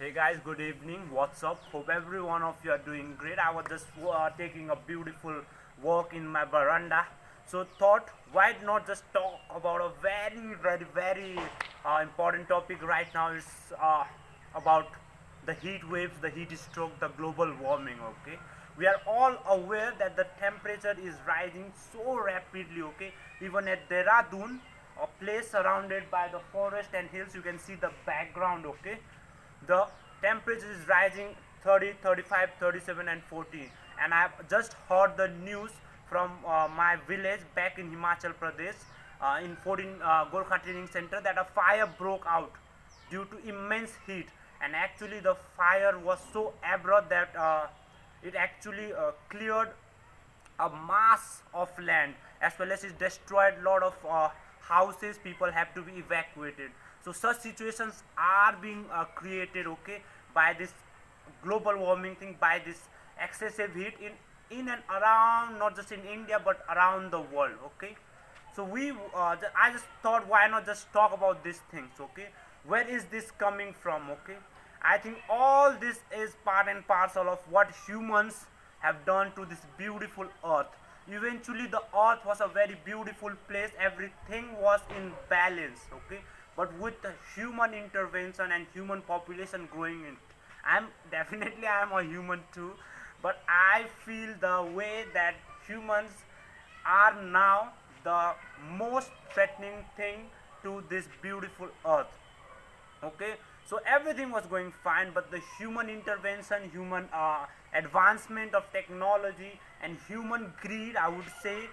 Hey guys, good evening. What's up? Hope every one of you are doing great. I was just taking a beautiful walk in my veranda. So thought, why not just talk about a very important topic right now is about the heat waves, the heat stroke, the global warming. Okay, we are all aware that the temperature is rising so rapidly. Okay, even at Dehradun, a place surrounded by the forest and hills, you can see the background. Okay, the temperature is rising 30, 35, 37, and 40. And I have just heard the news from my village back in Himachal Pradesh, in 14 Gorkha Training Center, that a fire broke out due to immense heat. And actually the fire was so abrupt that it actually cleared a mass of land, as well as it destroyed a lot of houses. People have to be evacuated. So such situations are being created, okay, by this global warming thing, by this excessive heat in and around, not just in India but around the world. Okay, so I just thought, why not just talk about these things. Okay, where is this coming from? Okay, I think all this is part and parcel of what humans have done to this beautiful earth. Eventually the earth was a very beautiful place, everything was in balance. Okay, but with the human intervention and human population growing in, I'm a human too, but I feel the way that humans are now the most threatening thing to this beautiful earth. Okay, so everything was going fine, but the human intervention, human advancement of technology, and human greed, I would say,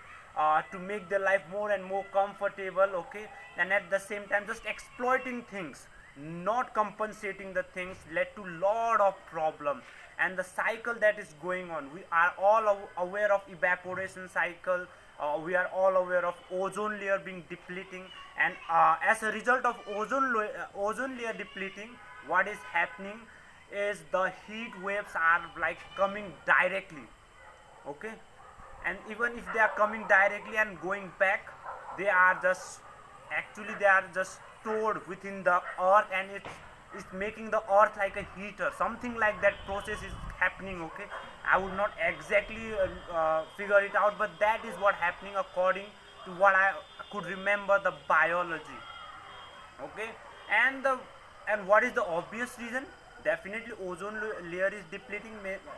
to make their life more and more comfortable. Okay, and at the same time just exploiting things, not compensating the things, led to lot of problems. And the cycle that is going on, we are all aware of evaporation cycle. We are all aware of ozone layer being depleting, and as a result of ozone layer depleting, what is happening is the heat waves are like coming directly. Okay, and even if they are coming directly and going back, they are just, actually they are just stored within the earth, and it's making the earth like a heater, something like that process is happening. Okay, I would not exactly figure it out, but that is what happening according to what I could remember the biology. Okay, and the and what is the obvious reason? Definitely ozone layer is depleting,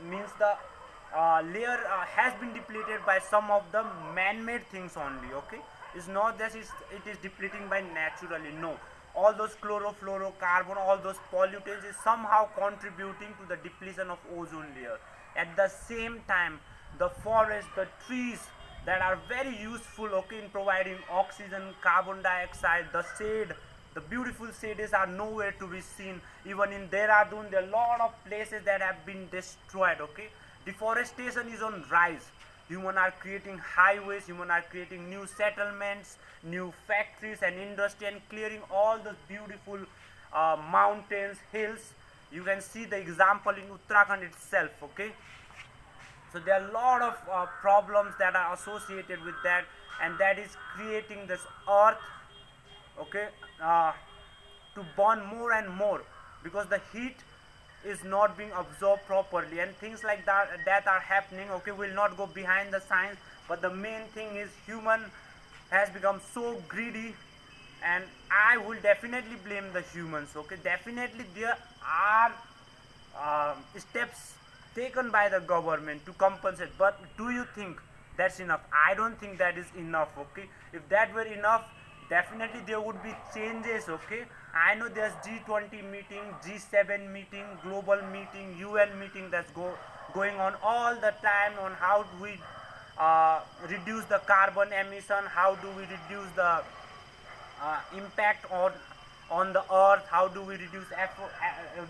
means the layer has been depleted by some of the man-made things only. Okay, it's not that it is depleting by naturally, no. All those chlorofluorocarbon, all those pollutants is somehow contributing to the depletion of ozone layer. At the same time, the forest, the trees that are very useful, okay, in providing oxygen, carbon dioxide, the shade, the beautiful shades are nowhere to be seen. Even in Dehradun, there are a lot of places that have been destroyed. Okay, deforestation is on rise. Humans are creating highways, humans are creating new settlements, new factories and industry, and clearing all those beautiful mountains, hills. You can see the example in Uttarakhand itself. Okay, so there are a lot of problems that are associated with that, and that is creating this earth, okay, uh, to burn more and more, because the heat is not being absorbed properly, and things like that are happening. Okay, we'll not go behind the science, but the main thing is human has become so greedy, and I will definitely blame the humans. Okay, definitely there are steps taken by the government to compensate, but do you think that's enough? I don't think that is enough. Okay, if that were enough, definitely there would be changes. Okay, I know there's G20 meeting, G7 meeting, global meeting, UN meeting that's going on all the time on how do we reduce the carbon emission, how do we reduce the impact on the earth, how do we reduce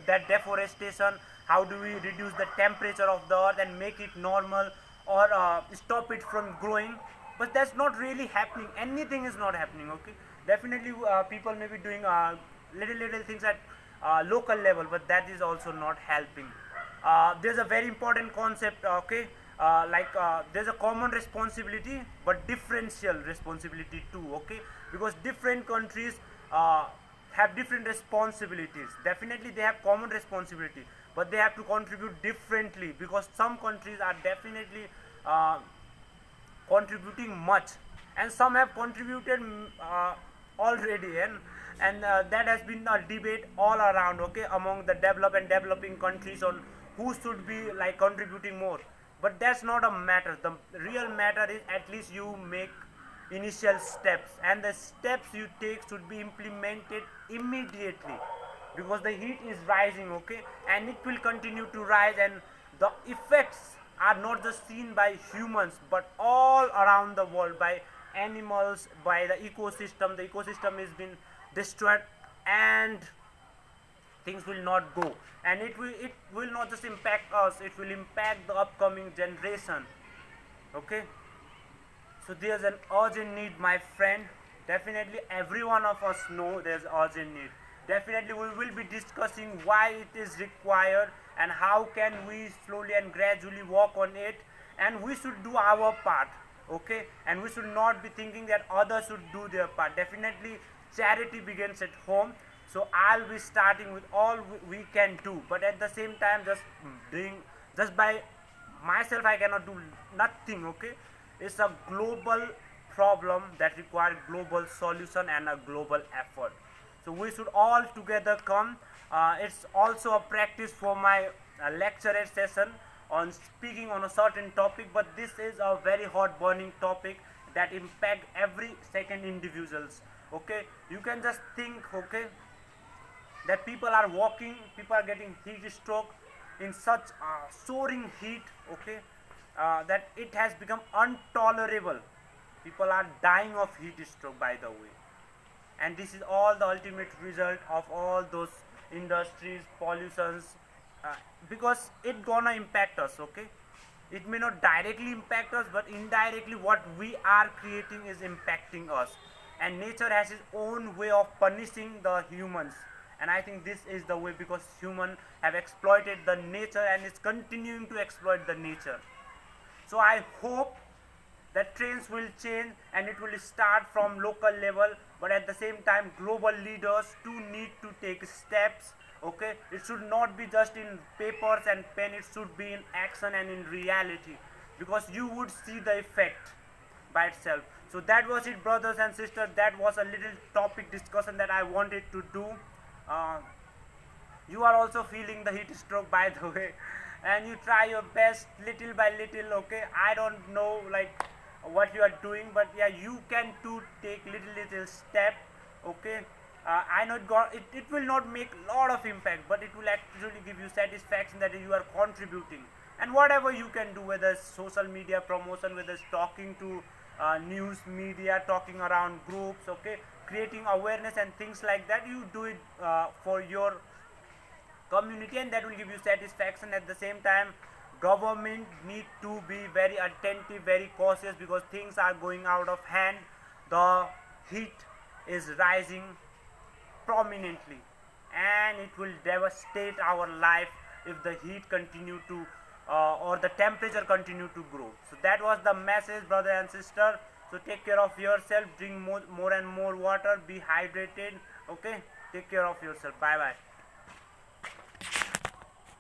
that deforestation, how do we reduce the temperature of the earth and make it normal, or stop it from growing. But that's not really happening, anything is not happening. Okay, definitely people may be doing little things at local level, but that is also not helping. There's a very important concept. Okay, there's a common responsibility but differential responsibility too. Okay, because different countries have different responsibilities. Definitely they have common responsibility, but they have to contribute differently, because some countries are definitely uh, contributing much, and some have contributed already, and that has been a debate all around, okay, among the developed and developing countries on who should be like contributing more. But that's not a matter. The real matter is at least you make initial steps, and the steps you take should be implemented immediately, because the heat is rising, okay, and it will continue to rise, and the effects are not just seen by humans but all around the world, by animals, by the ecosystem. The ecosystem is being destroyed, and things will not go, and it will not just impact us, it will impact the upcoming generation, okay. So there's an urgent need, my friend. Definitely every one of us know there's urgent need. Definitely we will be discussing why it is required and how can we slowly and gradually work on it, and we should do our part, okay, and we should not be thinking that others should do their part. Definitely charity begins at home, so I'll be starting with all we can do, but at the same time just by myself I cannot do nothing, okay. It's a global problem that requires global solution and a global effort, so we should all together come. It's also a practice for my lecture session on speaking on a certain topic, but this is a very hot burning topic that impact every second individuals, okay. You can just think, okay, that people are walking, people are getting heat stroke in such soaring heat, okay, that it has become intolerable. People are dying of heat stroke, by the way, and this is all the ultimate result of all those industries, pollutions, because it gonna impact us, okay. It may not directly impact us, but indirectly what we are creating is impacting us, and nature has its own way of punishing the humans, and I think this is the way, because human have exploited the nature and is continuing to exploit the nature. So I hope that trends will change, and it will start from local level, but at the same time global leaders too need to take steps, okay. It should not be just in papers and pen, it should be in action and in reality, because you would see the effect by itself. So that was it, brothers and sisters. That was a little topic discussion that I wanted to do. uh, you are also feeling the heat stroke, by the way, and you try your best little by little, okay. I don't know like what you are doing, but yeah, you can too take little step, okay. I know it will not make lot of impact, but it will actually give you satisfaction that you are contributing, and whatever you can do, whether it's social media promotion, whether it's talking to news media, talking around groups, okay, creating awareness and things like that, you do it for your community, and that will give you satisfaction. At the same time, government need to be very attentive, very cautious, because things are going out of hand. The heat is rising prominently, and it will devastate our life if the heat continue to or the temperature continue to grow. So that was the message, brother and sister. So take care of yourself, drink more and more water, be hydrated, okay. Take care of yourself. Bye bye.